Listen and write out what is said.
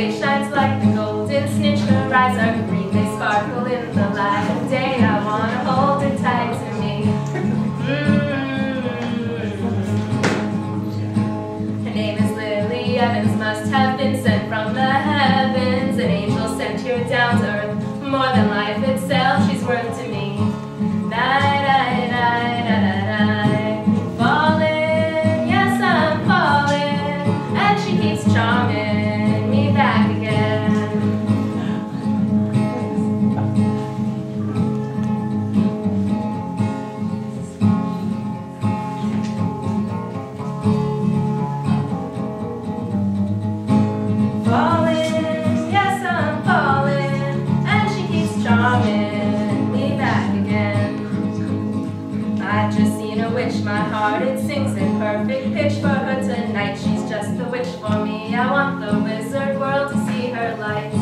face shines like the golden snitch. Her eyes are green, they sparkle in the light of day. I wanna hold her tight to me. Her name is Lily Evans, must have been sent from the heavens. An angel sent here down to earth. More than life itself, she's worth to me. Night, night, night, night, night. Falling, yes, I'm falling, and she keeps charming me back again. Falling, yes, I'm falling, and she keeps charming me back again. I've just seen a witch, my heart it sings in perfect pitch for her tonight. She's just the witch for me. I want the wizard world to see her light.